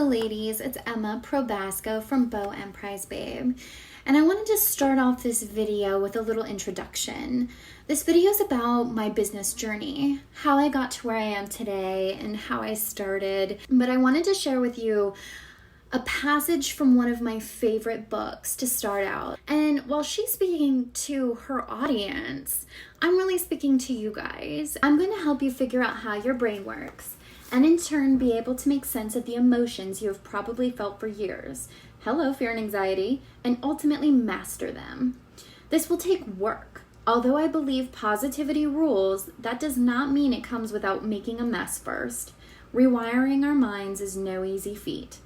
ladies, it's Emma Probasco from Beau and Prize Babe, and I wanted to start off this video with a little introduction. This video is about my business journey, how I got to where I am today, and how I started, but I wanted to share with you a passage from one of my favorite books to start out. And while she's speaking to her audience, I'm really speaking to you guys. I'm going to help you figure out how your brain works, and in turn be able to make sense of the emotions you have probably felt for years. Hello, fear and anxiety, and ultimately master them. This will take work. Although I believe positivity rules, that does not mean it comes without making a mess first. Rewiring our minds is no easy feat.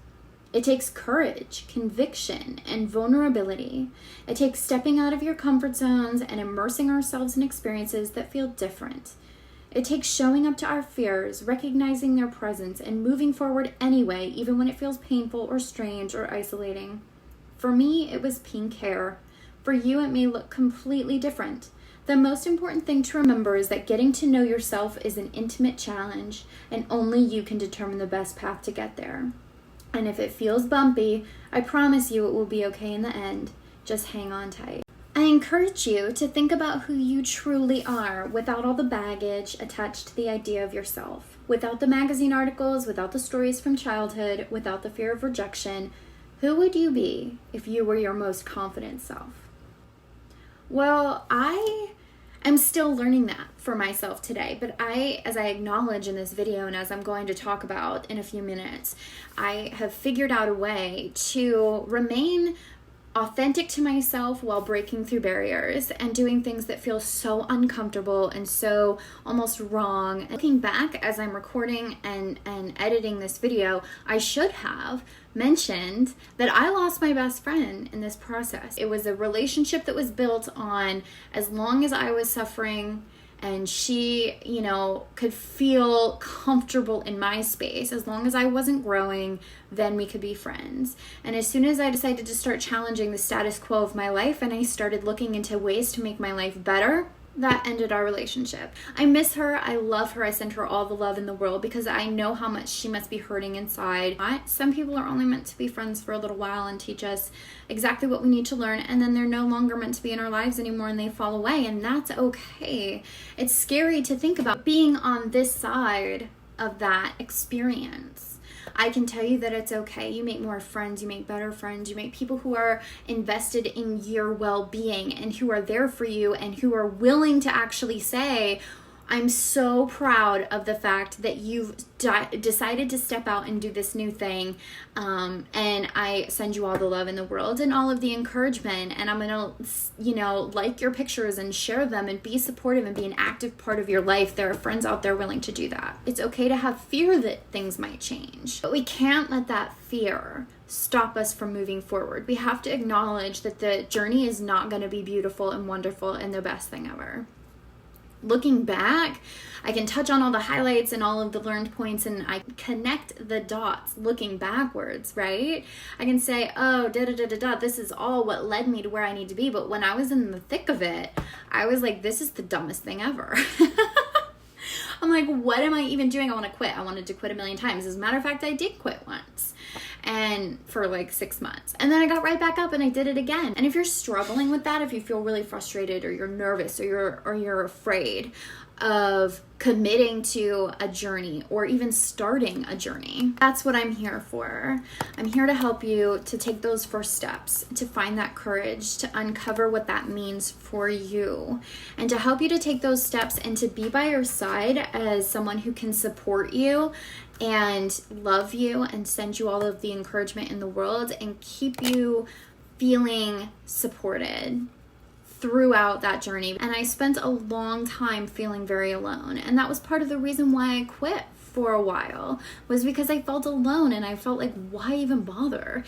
It takes courage, conviction, and vulnerability. It takes stepping out of your comfort zones and immersing ourselves in experiences that feel different. It takes showing up to our fears, recognizing their presence, and moving forward anyway, even when it feels painful or strange or isolating. For me, it was pink hair. For you, it may look completely different. The most important thing to remember is that getting to know yourself is an intimate challenge, and only you can determine the best path to get there. And if it feels bumpy, I promise you it will be okay in the end. Just hang on tight. I encourage you to think about who you truly are without all the baggage attached to the idea of yourself, without the magazine articles, without the stories from childhood, without the fear of rejection. Who would you be if you were your most confident self? Well, I'm still learning that for myself today, but as I acknowledge in this video and as I'm going to talk about in a few minutes, I have figured out a way to remain authentic to myself while breaking through barriers and doing things that feel so uncomfortable and so almost wrong. Looking back as I'm recording and editing this video, I should have mentioned that I lost my best friend in this process. It was a relationship that was built on as long as I was suffering and she, could feel comfortable in my space. As long as I wasn't growing, then we could be friends. And as soon as I decided to start challenging the status quo of my life and I started looking into ways to make my life better, that ended our relationship. I miss her. I love her. I send her all the love in the world because I know how much she must be hurting inside. Some people are only meant to be friends for a little while and teach us exactly what we need to learn, and then they're no longer meant to be in our lives anymore and they fall away, and that's okay. It's scary to think about being on this side of that experience. I can tell you that it's okay. You make more friends, you make better friends, you make people who are invested in your well-being and who are there for you and who are willing to actually say, I'm so proud of the fact that you've decided to step out and do this new thing, and I send you all the love in the world and all of the encouragement, and I'm gonna, like your pictures and share them and be supportive and be an active part of your life. There are friends out there willing to do that. It's okay to have fear that things might change, but we can't let that fear stop us from moving forward. We have to acknowledge that the journey is not going to be beautiful and wonderful and the best thing ever. Looking back, I can touch on all the highlights and all of the learned points, and I connect the dots looking backwards, right? I can say, oh, this is all what led me to where I need to be. But when I was in the thick of it, I was like, this is the dumbest thing ever. I'm like, what am I even doing? I want to quit. I wanted to quit a million times. As a matter of fact, I did quit once, and for like 6 months. And then I got right back up and I did it again. And if you're struggling with that, if you feel really frustrated or you're nervous or you're afraid of committing to a journey or even starting a journey, that's what I'm here for. I'm here to help you to take those first steps, to find that courage, to uncover what that means for you, and to help you to take those steps and to be by your side as someone who can support you and love you and send you all of the encouragement in the world and keep you feeling supported throughout that journey. And I spent a long time feeling very alone, and that was part of the reason why I quit for a while, was because I felt alone and I felt like, why even bother?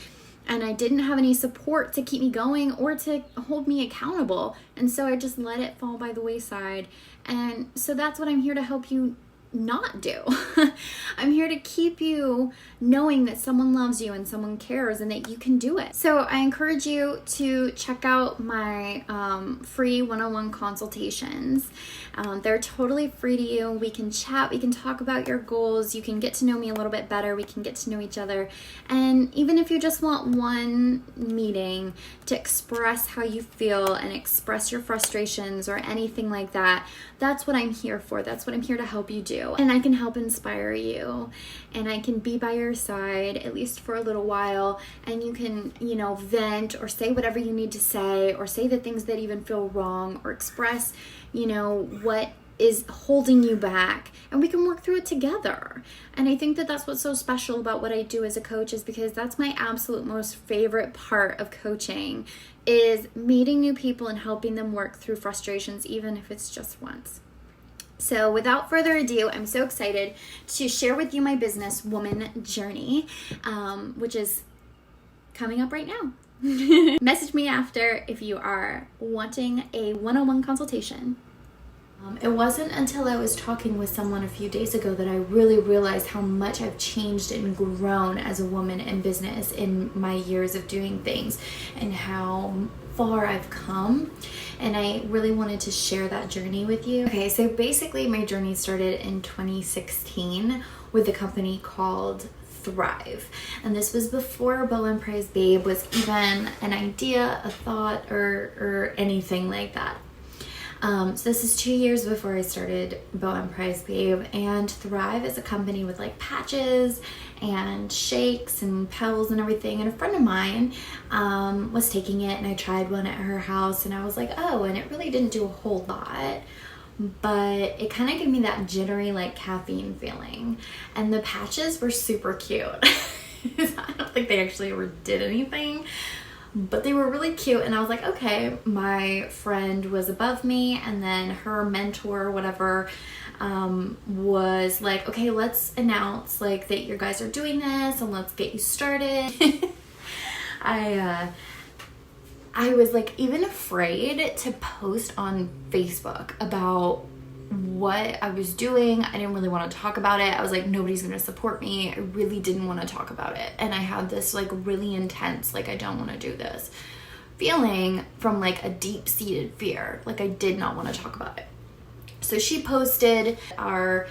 And I didn't have any support to keep me going or to hold me accountable, and so I just let it fall by the wayside. And so that's what I'm here to help you not do. I'm here to keep you knowing that someone loves you and someone cares and that you can do it. So I encourage you to check out my free one-on-one consultations. They're totally free to you. We can chat, we can talk about your goals, you can get to know me a little bit better, we can get to know each other. And even if you just want one meeting to express how you feel and express your frustrations or anything like that, that's what I'm here for. That's what I'm here to help you do. And I can help inspire you, and I can be by your side, at least for a little while, and you can, vent or say whatever you need to say, or say the things that even feel wrong, or express, what is holding you back, and we can work through it together. And I think that that's what's so special about what I do as a coach, is because that's my absolute most favorite part of coaching, is meeting new people and helping them work through frustrations, even if it's just once. So without further ado, I'm so excited to share with you my business woman journey, which is coming up right now. Message me after if you are wanting a one-on-one consultation. It wasn't until I was talking with someone a few days ago that I really realized how much I've changed and grown as a woman in business in my years of doing things, and how far I've come. And I really wanted to share that journey with you. Okay, so basically my journey started in 2016 with a company called Thrive. And this was before Bow and Prize Babe was even an idea, a thought, or anything like that. So this is 2 years before I started Bow and Prize Babe, and Thrive is a company with like patches and shakes and pills and everything. And a friend of mine was taking it, and I tried one at her house, and I was like, oh, and it really didn't do a whole lot, but it kind of gave me that jittery like caffeine feeling. And the patches were super cute. I don't think they actually ever did anything, but they were really cute. And I was like, okay, my friend was above me, and then her mentor, whatever, was like, okay, let's announce like that you guys are doing this, and let's get you started. I was like even afraid to post on Facebook about what I was doing. I didn't really want to talk about it. I was like, nobody's going to support me. I really didn't want to talk about it. And I had this like really intense, like, I don't want to do this feeling from like a deep-seated fear. Like I did not want to talk about it. So she posted our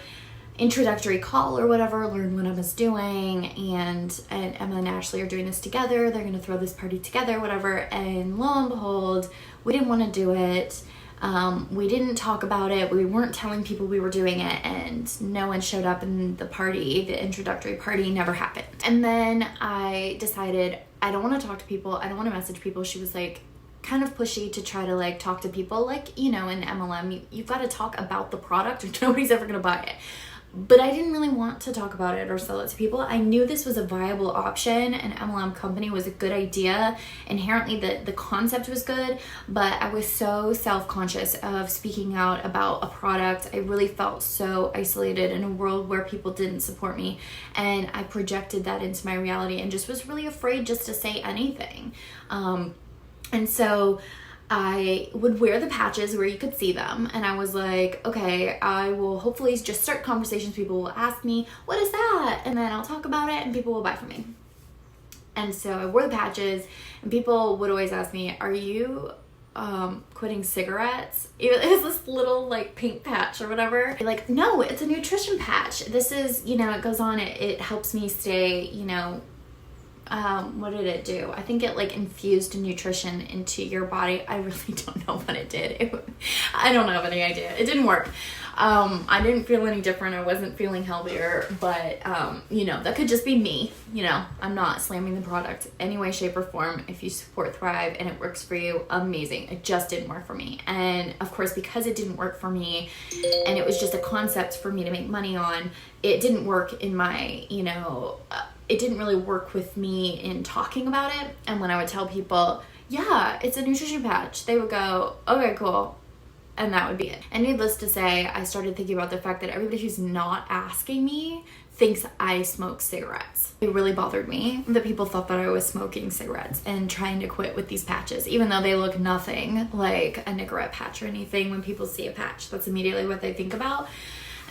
introductory call or whatever, learn what I was doing, and Emma and Ashley are doing this together. They're going to throw this party together, whatever. And lo and behold, we didn't want to do it. We didn't talk about it. We weren't telling people we were doing it, and no one showed up in the party. The introductory party never happened. And then I decided I don't want to talk to people. I don't want to message people. She was like kind of pushy to try to like talk to people. Like, in MLM, you've got to talk about the product or nobody's ever going to buy it. But I didn't really want to talk about it or sell it to people. I knew this was a viable option. An MLM company was a good idea. Inherently, the concept was good, but I was so self-conscious of speaking out about a product. I really felt so isolated in a world where people didn't support me. And I projected that into my reality and just was really afraid just to say anything. And so I would wear the patches where you could see them, and I was like, okay, I will hopefully just start conversations. People will ask me, what is that? And then I'll talk about it and people will buy from me. And so I wore the patches, and people would always ask me, are you quitting cigarettes? It was this little like pink patch or whatever. Like, no, it's a nutrition patch. This is, it goes on, it helps me stay, what did it do? I think it like infused nutrition into your body. I really don't know what it did. I don't have any idea. It didn't work. I didn't feel any different. I wasn't feeling healthier, but that could just be me. I'm not slamming the product any way, shape, or form. If you support Thrive and it works for you, amazing. It just didn't work for me. And of course, because it didn't work for me and it was just a concept for me to make money on, it didn't work in my, it didn't really work with me in talking about it. And when I would tell people, yeah, it's a nutrition patch, they would go, okay, cool. And that would be it. And needless to say, I started thinking about the fact that everybody who's not asking me thinks I smoke cigarettes. It really bothered me that people thought that I was smoking cigarettes and trying to quit with these patches, even though they look nothing like a Nicorette patch or anything. When people see a patch, that's immediately what they think about.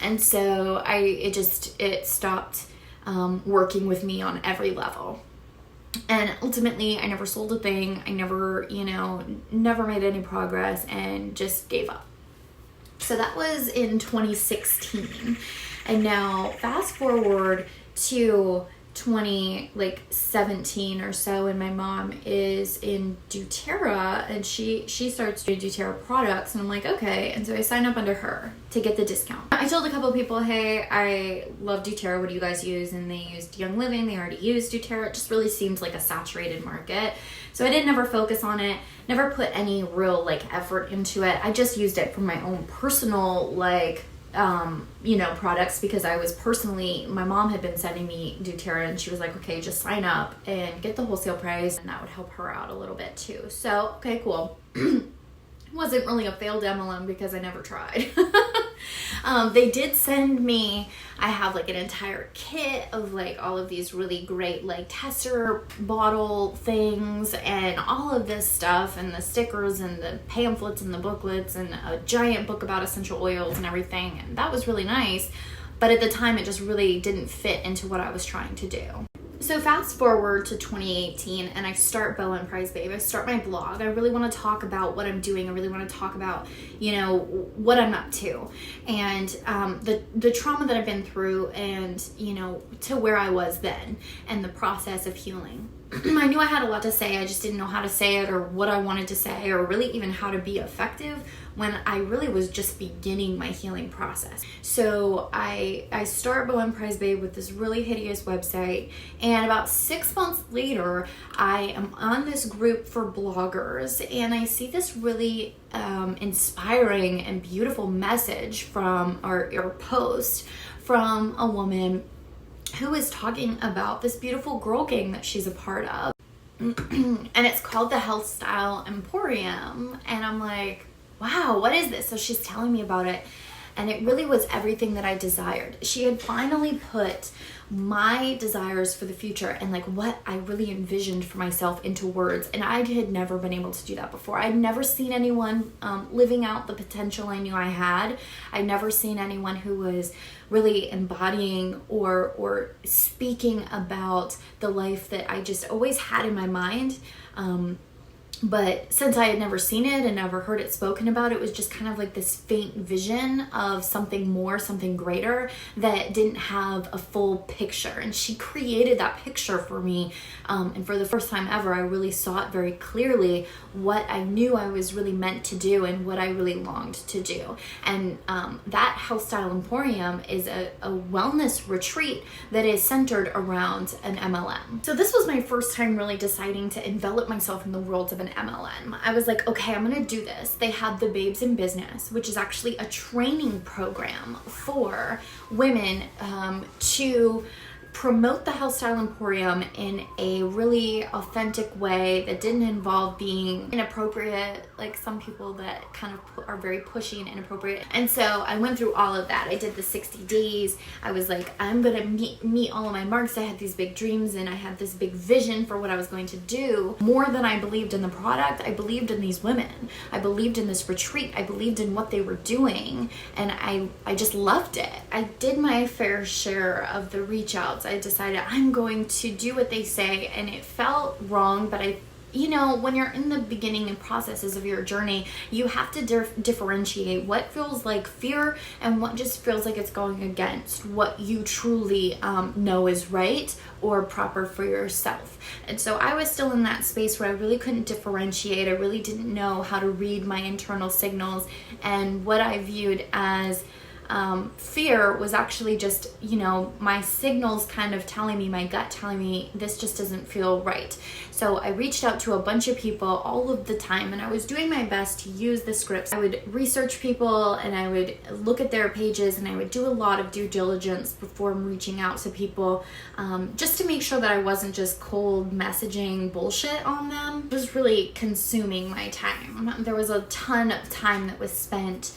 And so it stopped working with me on every level. And ultimately, I never sold a thing. I never made any progress and just gave up. So that was in 2016. And now fast forward to 2017 or so, and my mom is in doTERRA, and she starts doing doTERRA products, and I'm like, okay. And so I signed up under her to get the discount. I told a couple of people, hey, I love doTERRA, what do you guys use? And they used Young Living. They already used doTERRA. It just really seems like a saturated market, so I didn't ever focus on it, never put any real effort into it. I just used it for my own personal products, because my mom had been sending me doTERRA, and she was like, okay, just sign up and get the wholesale price, and that would help her out a little bit too. So, okay, cool. Wasn't really a failed MLM because I never tried. They did send me, I have an entire kit of all of these really great tester bottle things and all of this stuff, and the stickers and the pamphlets and the booklets and a giant book about essential oils and everything, and that was really nice, but at the time it just really didn't fit into what I was trying to do. So fast forward to 2018, and I start Bow and Prize Babe. I start my blog. I really want to talk about what I'm doing. I really want to talk about, what I'm up to, and the trauma that I've been through, and to where I was then, and the process of healing. I knew I had a lot to say. I just didn't know how to say it, or what I wanted to say, or really even how to be effective when I really was just beginning my healing process. So I start Bow and Prize Babe with this really hideous website, and about 6 months later, I am on this group for bloggers, and I see this really inspiring and beautiful message or post from a woman who is talking about this beautiful girl gang that she's a part of. And it's called the Health Style Emporium. And I'm like, wow, what is this? So she's telling me about it. And it really was everything that I desired. She had finally put my desires for the future and what I really envisioned for myself into words. And I had never been able to do that before. I'd never seen anyone living out the potential I knew I had. I'd never seen anyone who was really embodying or speaking about the life that I just always had in my mind. But since I had never seen it and never heard it spoken about, it was just kind of this faint vision of something more, something greater that didn't have a full picture. And she created that picture for me. And for the first time ever, I really saw it very clearly, what I knew I was really meant to do and what I really longed to do. And that Health Style Emporium is a wellness retreat that is centered around an MLM. So this was my first time really deciding to envelop myself in the world of an MLM. I was like, okay, I'm gonna do this. They have the Babes in Business, which is actually a training program for women to promote the Health Style Emporium in a really authentic way that didn't involve being inappropriate, like some people that kind of are very pushy and inappropriate. And so I went through all of that. I did the 60 days. I was like, I'm gonna meet all of my marks. I had these big dreams and I had this big vision for what I was going to do. More than I believed in the product, I believed in these women. I believed in this retreat. I believed in what they were doing, and I just loved it. I did my fair share of the reach outs. I decided I'm going to do what they say, and it felt wrong, but when you're in the beginning and processes of your journey, you have to differentiate what feels like fear and what just feels like it's going against what you truly know is right or proper for yourself. And so I was still in that space where I really couldn't differentiate. I really didn't know how to read my internal signals, and what I viewed as fear was actually just, my signals kind of telling me, my gut telling me, this just doesn't feel right. So I reached out to a bunch of people all of the time, and I was doing my best to use the scripts. I would research people, and I would look at their pages, and I would do a lot of due diligence before reaching out to people, just to make sure that I wasn't just cold messaging bullshit on them. It was really consuming my time. There was a ton of time that was spent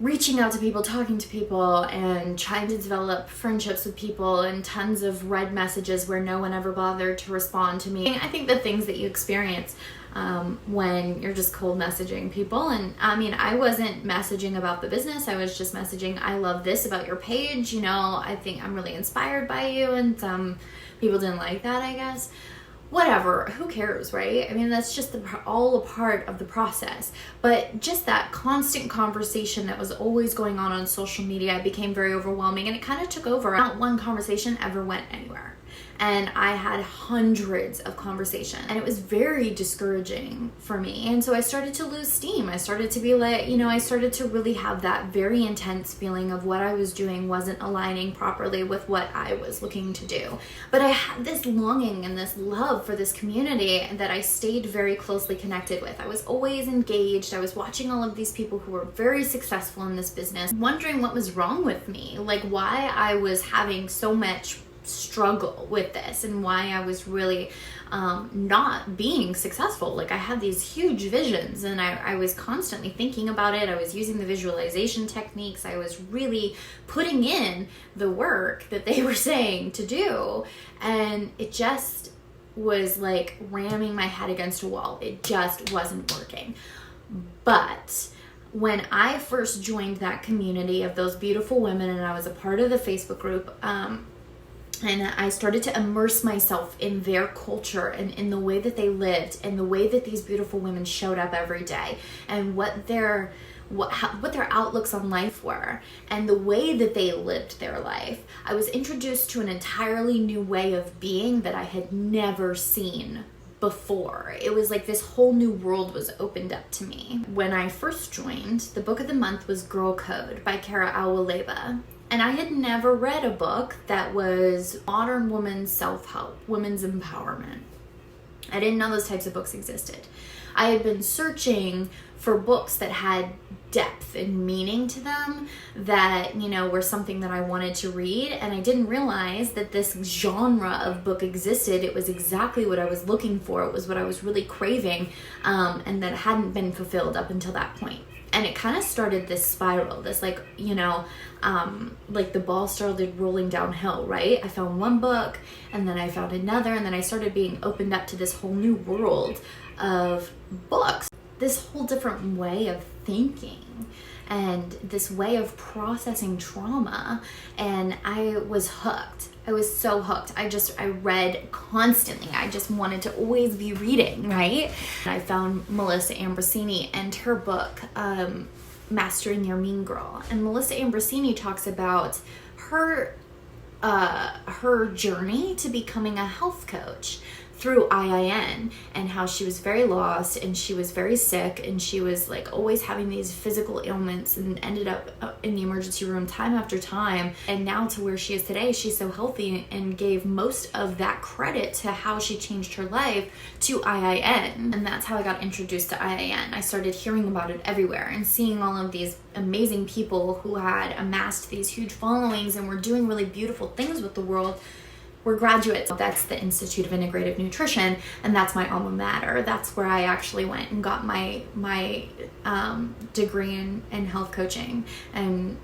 reaching out to people, talking to people, and trying to develop friendships with people, and tons of read messages where no one ever bothered to respond to me. I think the things that you experience when you're just cold messaging people. And I mean, I wasn't messaging about the business. I was just messaging, I love this about your page. You know, I think I'm really inspired by you. And some people didn't like that, I guess. Whatever, who cares, right? I mean, that's just all a part of the process. But just that constant conversation that was always going on social media became very overwhelming, and it kind of took over. Not one conversation ever went anywhere. And I had hundreds of conversations, and it was very discouraging for me. And so I started to lose steam. I started to be like, you know, I started to really have that very intense feeling of what I was doing wasn't aligning properly with what I was looking to do. But I had this longing and this love for this community that I stayed very closely connected with. I was always engaged. I was watching all of these people who were very successful in this business, wondering what was wrong with me, like why I was having so much struggle with this, and why I was really not being successful. Like, I had these huge visions, and I was constantly thinking about it. I was using the visualization techniques. I was really putting in the work that they were saying to do, and it just was like ramming my head against a wall. It just wasn't working. But when I first joined that community of those beautiful women, and I was a part of the Facebook group, and I started to immerse myself in their culture and in the way that they lived, and the way that these beautiful women showed up every day, and what their outlooks on life were, and the way that they lived their life. I was introduced to an entirely new way of being that I had never seen before. It was like this whole new world was opened up to me. When I first joined, the book of the month was Girl Code by Kara Alwaleba. And I had never read a book that was modern women's self-help, women's empowerment. I didn't know those types of books existed. I had been searching for books that had depth and meaning to them, that, you know, were something that I wanted to read. And I didn't realize that this genre of book existed. It was exactly what I was looking for. It was what I was really craving, and that hadn't been fulfilled up until that point. And it kind of started this spiral, this like, you know, like the ball started rolling downhill, right? I found one book, and then I found another, and then I started being opened up to this whole new world of books, this whole different way of thinking, and this way of processing trauma. And I was hooked. I was so hooked. I read constantly. I just wanted to always be reading, right? I found Melissa Ambrosini and her book, Mastering Your Mean Girl. And Melissa Ambrosini talks about her journey to becoming a health coach through IIN, and how she was very lost, and she was very sick, and she was like always having these physical ailments, and ended up in the emergency room time after time. And now to where she is today, she's so healthy, and gave most of that credit to how she changed her life to IIN. And that's how I got introduced to IIN. I started hearing about it everywhere and seeing all of these amazing people who had amassed these huge followings and were doing really beautiful things with the world were graduates. That's the Institute of Integrative Nutrition, and that's my alma mater. That's where I actually went and got my degree in health coaching, and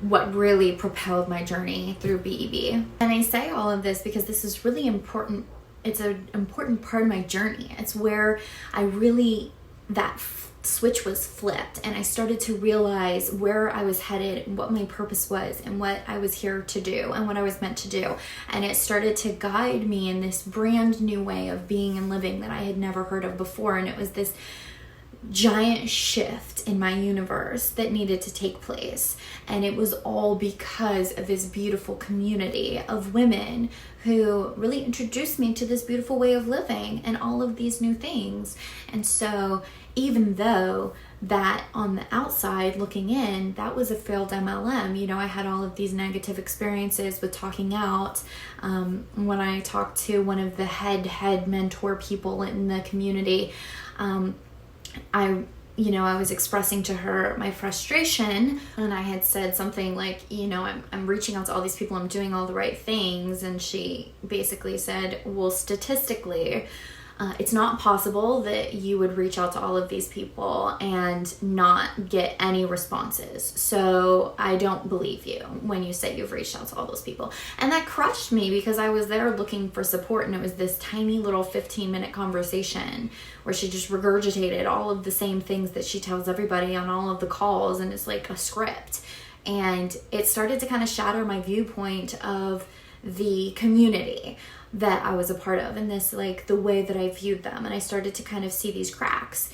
what really propelled my journey through BEB. And I say all of this because this is really important. It's an important part of my journey. It's where I really, that switch was flipped, and I started to realize where I was headed and what my purpose was and what I was here to do and what I was meant to do. And it started to guide me in this brand new way of being and living that I had never heard of before. And it was this giant shift in my universe that needed to take place. And it was all because of this beautiful community of women who really introduced me to this beautiful way of living and all of these new things. And so even though that on the outside looking in, that was a failed MLM, you know, I had all of these negative experiences with talking out. When I talked to one of the head mentor people in the community, I was expressing to her my frustration, and I had said something like, you know, I'm reaching out to all these people, I'm doing all the right things. And she basically said, well, statistically, It's not possible that you would reach out to all of these people and not get any responses. So I don't believe you when you say you've reached out to all those people. And that crushed me because I was there looking for support, and it was this tiny little 15-minute conversation where she just regurgitated all of the same things that she tells everybody on all of the calls, and it's like a script. And it started to kind of shatter my viewpoint of the community that I was a part of, and this, like, the way that I viewed them. And I started to kind of see these cracks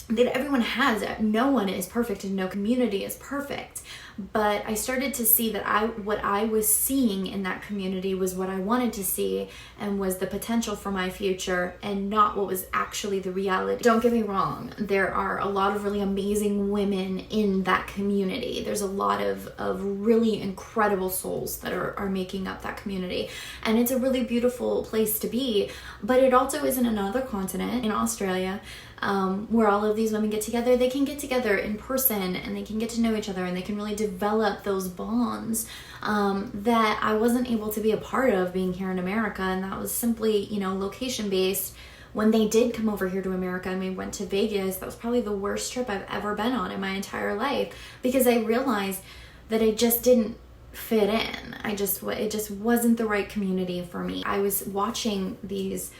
that everyone has. No one is perfect and no community is perfect. But I started to see that what I was seeing in that community was what I wanted to see, and was the potential for my future, and not what was actually the reality. Don't get me wrong, there are a lot of really amazing women in that community. There's a lot of really incredible souls that are making up that community, and it's a really beautiful place to be. But it also is in another continent, in Australia, where all of these women get together. They can get together in person, and they can get to know each other, and they can really develop those bonds that I wasn't able to be a part of being here in America. And that was simply, location based. When they did come over here to America and we went to Vegas, that was probably the worst trip I've ever been on in my entire life, because I realized that I just didn't fit in. It just wasn't the right community for me. I was watching these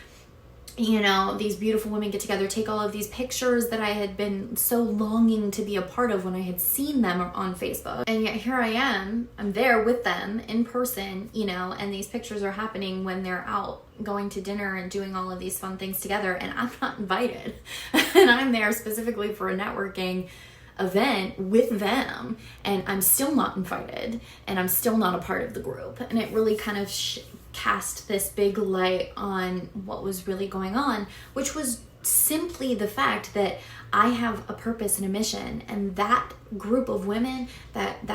beautiful women get together, take all of these pictures that I had been so longing to be a part of when I had seen them on Facebook. And yet here I am, I'm there with them in person, and these pictures are happening when they're out going to dinner and doing all of these fun things together, and I'm not invited. And I'm there specifically for a networking event with them, and I'm still not invited, and I'm still not a part of the group. And it really kind of cast this big light on what was really going on, which was simply the fact that I have a purpose and a mission, and that group of women, that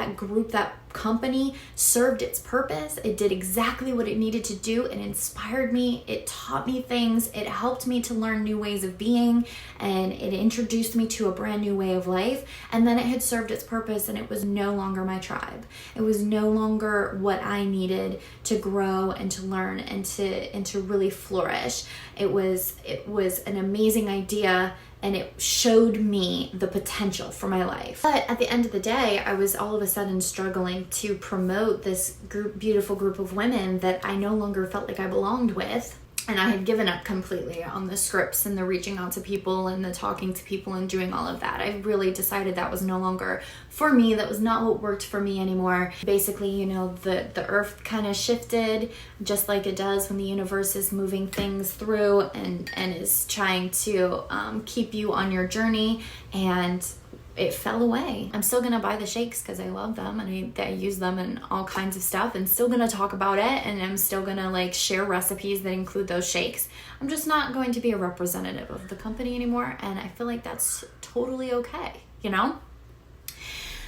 company served its purpose. It did exactly what it needed to do. It inspired me. It taught me things. It helped me to learn new ways of being, and it introduced me to a brand new way of life. And then it had served its purpose, and it was no longer my tribe. It was no longer what I needed to grow and to learn and to really flourish. It was an amazing idea, and it showed me the potential for my life. But at the end of the day, I was all of a sudden struggling to promote this beautiful group of women that I no longer felt like I belonged with. And I had given up completely on the scripts and the reaching out to people and the talking to people and doing all of that. I really decided that was no longer for me. That was not what worked for me anymore. Basically, the earth kind of shifted, just like it does when the universe is moving things through and is trying to keep you on your journey, and it fell away. I'm still gonna buy the shakes because I love them, and I use them in all kinds of stuff, and still gonna talk about it, and I'm still gonna share recipes that include those shakes. I'm just not going to be a representative of the company anymore, and I feel like that's totally okay,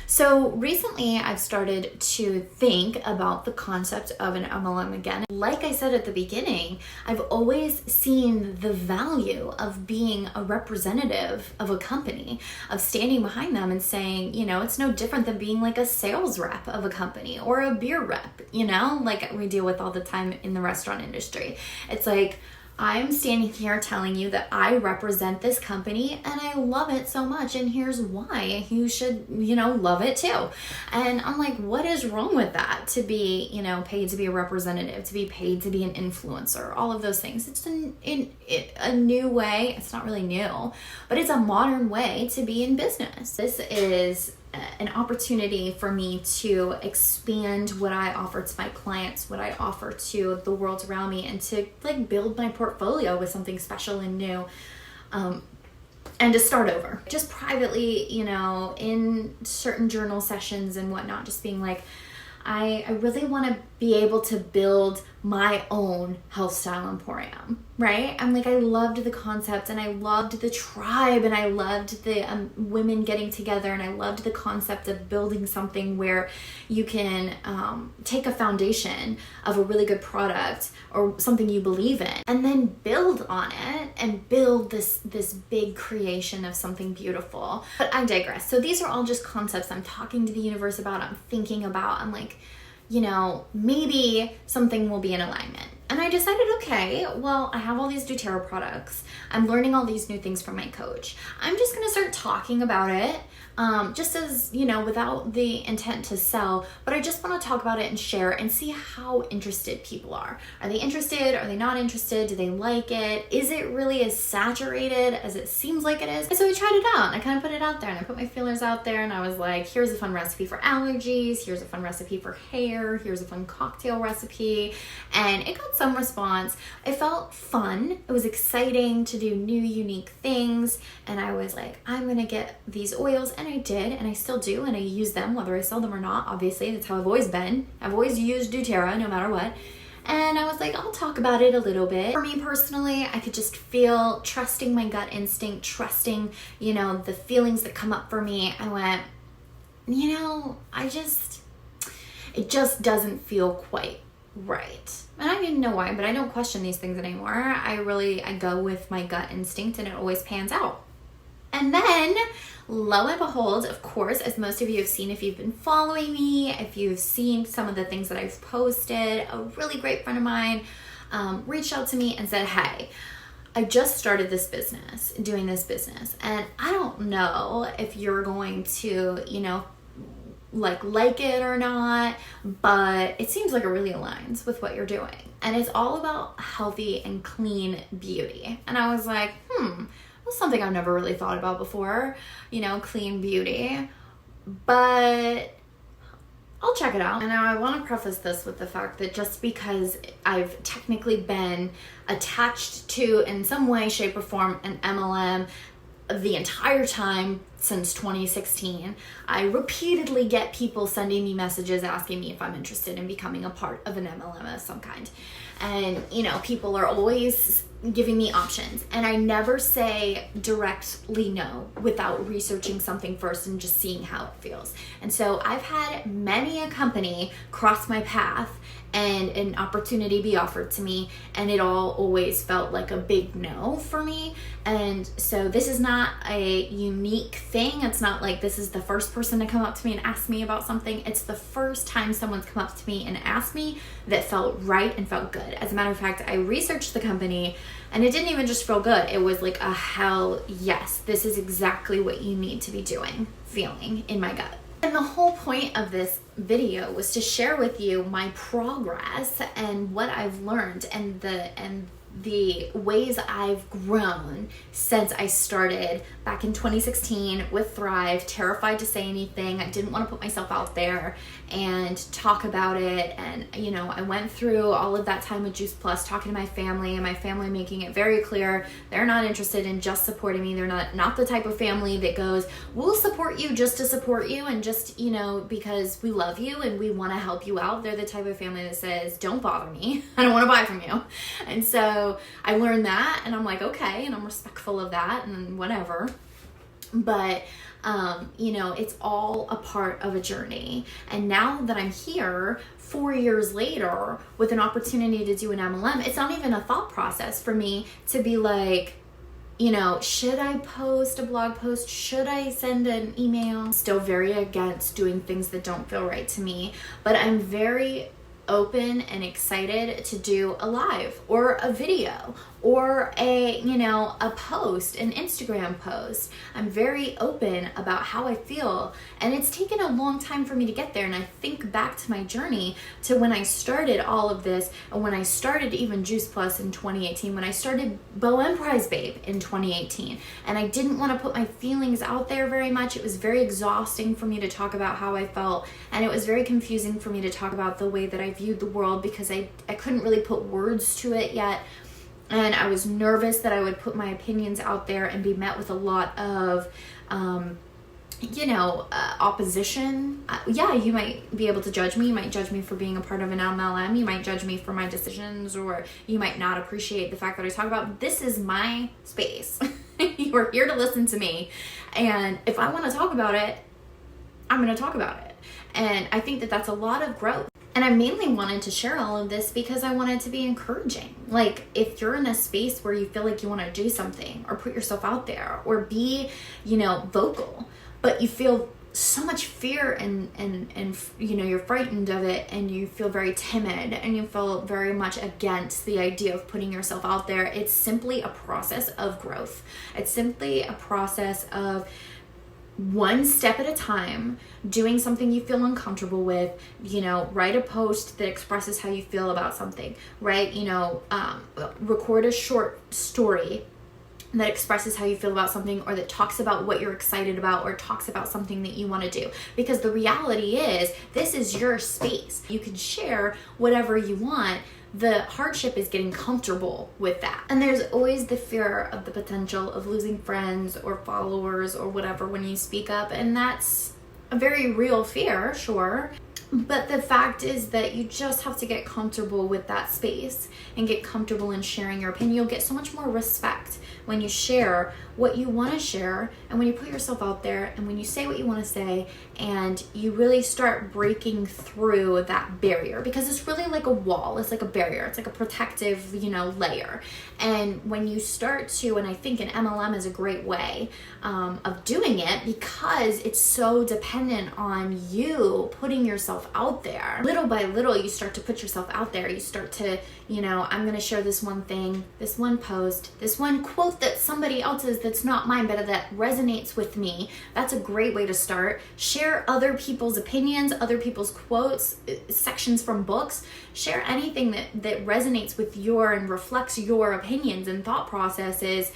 So recently I've started to think about the concept of an MLM again. Like I said at the beginning, I've always seen the value of being a representative of a company, of standing behind them and saying, it's no different than being like a sales rep of a company or a beer rep, like we deal with all the time in the restaurant industry. It's like, I'm standing here telling you that I represent this company and I love it so much, and here's why you should, love it too. And I'm like, what is wrong with that? To be, paid to be a representative, to be paid to be an influencer, all of those things. It's a new way. It's not really new, but it's a modern way to be in business. This is an opportunity for me to expand what I offer to my clients, what I offer to the world around me, and to build my portfolio with something special and new, and to start over. Just privately, in certain journal sessions and whatnot, just being like, I really want to be able to build my own health style emporium, right? I'm like, I loved the concept, and I loved the tribe, and I loved the women getting together, and I loved the concept of building something where you can take a foundation of a really good product or something you believe in, and then build on it and build this big creation of something beautiful. But I digress. So these are all just concepts I'm talking to the universe about, I'm thinking about. I'm like, maybe something will be in alignment. And I decided, okay, well, I have all these doTERRA products. I'm learning all these new things from my coach. I'm just going to start talking about it, just as, without the intent to sell, but I just want to talk about it and share and see how interested people are. Are they interested? Are they not interested? Do they like it? Is it really as saturated as it seems like it is? And so we tried it out. I kind of put it out there and I put my feelers out there and I was like, here's a fun recipe for allergies. Here's a fun recipe for hair. Here's a fun cocktail recipe. And it got some response. It felt fun. It was exciting to do new, unique things. And I was like, I'm going to get these oils. And I did, and I still do, and I use them whether I sell them or not. Obviously, that's how I've always been. I've always used doTERRA no matter what. And I was like, I'll talk about it a little bit. For me personally, I could just feel, trusting my gut instinct, trusting, the feelings that come up for me. I went, it just doesn't feel quite right. And I didn't know why, but I don't question these things anymore. I go with my gut instinct and it always pans out. And then, lo and behold, of course, as most of you have seen if you've been following me, if you've seen some of the things that I've posted, a really great friend of mine reached out to me and said, hey, I just started doing this business, and I don't know if you're going to, like it or not, but it seems like it really aligns with what you're doing. And it's all about healthy and clean beauty. And I was like, that's something I've never really thought about before, clean beauty, but I'll check it out. And now I want to preface this with the fact that just because I've technically been attached to, in some way, shape, or form, an MLM the entire time since 2016, I repeatedly get people sending me messages asking me if I'm interested in becoming a part of an MLM of some kind. And, people are always giving me options. And I never say directly no without researching something first and just seeing how it feels. And so I've had many a company cross my path and an opportunity be offered to me, and it all always felt like a big no for me. And so this is not a unique thing. It's not like this is the first person to come up to me and ask me about something. It's the first time someone's come up to me and asked me that felt right and felt good. As a matter of fact, I researched the company and it didn't even just feel good. It was like a hell yes, this is exactly what you need to be doing, feeling in my gut. And the whole point of this video was to share with you my progress and what I've learned and the ways I've grown since I started back in 2016 with Thrive, terrified to say anything. I didn't want to put myself out there and talk about it. And, I went through all of that time with Juice Plus, talking to my family, and my family making it very clear they're not interested in just supporting me. They're not the type of family that goes, we'll support you just to support you and just, because we love you and we want to help you out. They're the type of family that says, don't bother me. I don't want to buy from you. And so I learned that, and I'm like, okay, and I'm respectful of that and whatever. But, it's all a part of a journey. And now that I'm here 4 years later with an opportunity to do an MLM, it's not even a thought process for me to be like, should I post a blog post? Should I send an email? Still very against doing things that don't feel right to me, but I'm very open and excited to do a live or a video or a post, an Instagram post. I'm very open about how I feel, and it's taken a long time for me to get there. And I think back to my journey to when I started all of this, and when I started even Juice Plus in 2018, when I started Bow and Prize Babe in 2018, and I didn't want to put my feelings out there very much. It was very exhausting for me to talk about how I felt, and it was very confusing for me to talk about the way that I viewed the world, because I couldn't really put words to it yet. And I was nervous that I would put my opinions out there and be met with a lot of, opposition. Yeah, you might be able to judge me. You might judge me for being a part of an MLM. You might judge me for my decisions, or you might not appreciate the fact that I talk about, this is my space. You are here to listen to me. And if I want to talk about it, I'm going to talk about it. And I think that that's a lot of growth. And I mainly wanted to share all of this because I wanted to be encouraging. Like, if you're in a space where you feel like you want to do something or put yourself out there or be, vocal, but you feel so much fear and you know, you're frightened of it, and you feel very timid, and you feel very much against the idea of putting yourself out there. It's simply a process of growth. It's simply a process of one step at a time, doing something you feel uncomfortable with. You know, write a post that expresses how you feel about something, right? You know, record a short story that expresses how you feel about something, or that talks about what you're excited about, or talks about something that you want to do. Because the reality is, this is your space. You can share whatever you want. The hardship is getting comfortable with that. And there's always the fear of the potential of losing friends or followers or whatever when you speak up. And that's a very real fear, sure. But the fact is that you just have to get comfortable with that space and get comfortable in sharing your opinion. You'll get so much more respect when you share what you want to share, and when you put yourself out there, and when you say what you want to say, and you really start breaking through that barrier. Because it's really like a wall. It's like a barrier. It's like a protective, you know, layer. And when you start to, and I think an MLM is a great way of doing it, because it's so dependent on you putting yourself out there. Little by little, you start to put yourself out there. You start to, you know, I'm going to share this one thing, this one post, this one quote that somebody else's that's not mine, but that resonates with me. That's a great way to start. Share other people's opinions, other people's quotes, sections from books. Share anything that resonates with your and reflects your opinions and thought processes,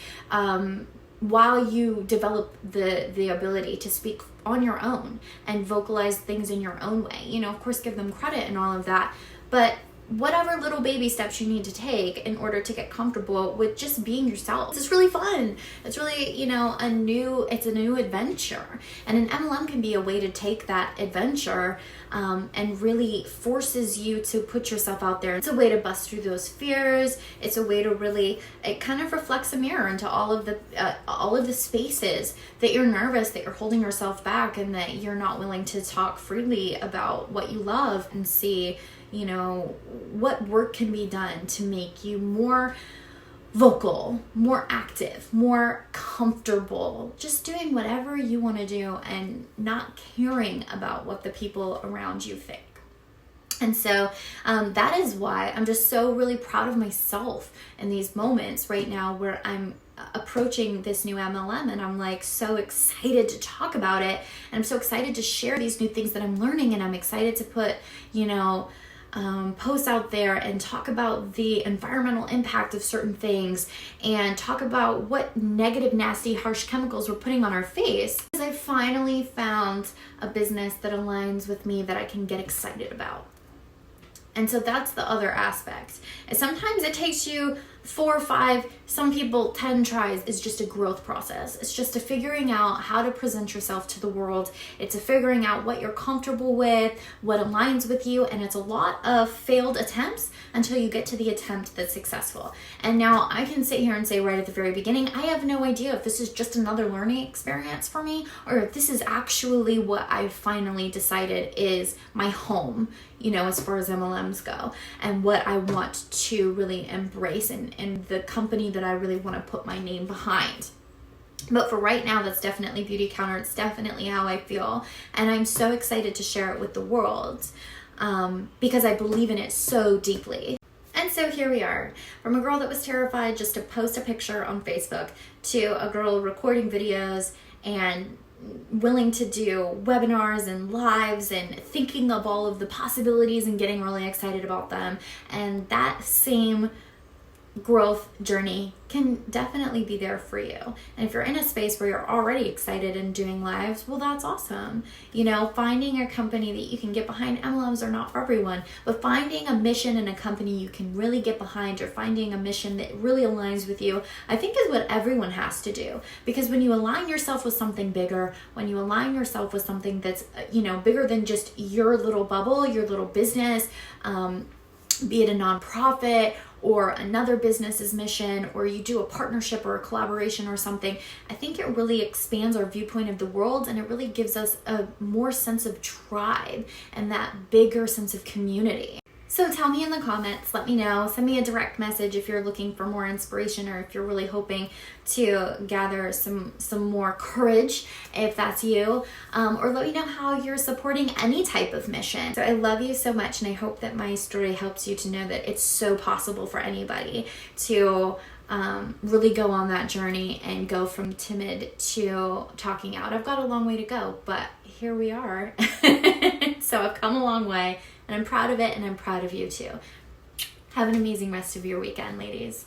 while you develop the ability to speak on your own and vocalize things in your own way. You know, of course, give them credit and all of that, but whatever little baby steps you need to take in order to get comfortable with just being yourself. It's really fun. It's really, you know, it's a new adventure. And an MLM can be a way to take that adventure and really forces you to put yourself out there. It's a way to bust through those fears. It's a way to really, it kind of reflects a mirror into all of the spaces that you're nervous, that you're holding yourself back, and that you're not willing to talk freely about what you love, and see, you know, what work can be done to make you more vocal, more active, more comfortable, just doing whatever you want to do and not caring about what the people around you think. And so that is why I'm just so really proud of myself in these moments right now where I'm approaching this new MLM, and I'm like so excited to talk about it, and I'm so excited to share these new things that I'm learning, and I'm excited to put, you know, posts out there and talk about the environmental impact of certain things, and talk about what negative, nasty, harsh chemicals we're putting on our face. Because I finally found a business that aligns with me, that I can get excited about. And so that's the other aspect. And sometimes it takes you 4 or 5, some people 10 tries. Is just a growth process. It's just a figuring out how to present yourself to the world. It's a figuring out what you're comfortable with, what aligns with you, and it's a lot of failed attempts until you get to the attempt that's successful. And now I can sit here and say right at the very beginning, I have no idea if this is just another learning experience for me, or if this is actually what I finally decided is my home, you know, as far as MLMs go, and what I want to really embrace, and the company that I really want to put my name behind. But for right now, that's definitely Beauty Counter. It's definitely how I feel, and I'm so excited to share it with the world because I believe in it so deeply. And so here we are, from a girl that was terrified just to post a picture on Facebook, to a girl recording videos and willing to do webinars and lives, and thinking of all of the possibilities and getting really excited about them. And that same growth journey can definitely be there for you. And if you're in a space where you're already excited and doing lives, well, that's awesome. You know, finding a company that you can get behind. MLMs are not for everyone, but finding a mission in a company you can really get behind, or finding a mission that really aligns with you, I think is what everyone has to do. Because when you align yourself with something bigger, when you align yourself with something that's, you know, bigger than just your little bubble, your little business, be it a nonprofit or another business's mission, or you do a partnership or a collaboration or something, I think it really expands our viewpoint of the world, and it really gives us a more sense of tribe and that bigger sense of community. So tell me in the comments, let me know, send me a direct message if you're looking for more inspiration or if you're really hoping to gather some more courage, if that's you, or let me know how you're supporting any type of mission. So I love you so much, and I hope that my story helps you to know that it's so possible for anybody to really go on that journey and go from timid to talking out. I've got a long way to go, but here we are. So I've come a long way, and I'm proud of it, and I'm proud of you too. Have an amazing rest of your weekend, ladies.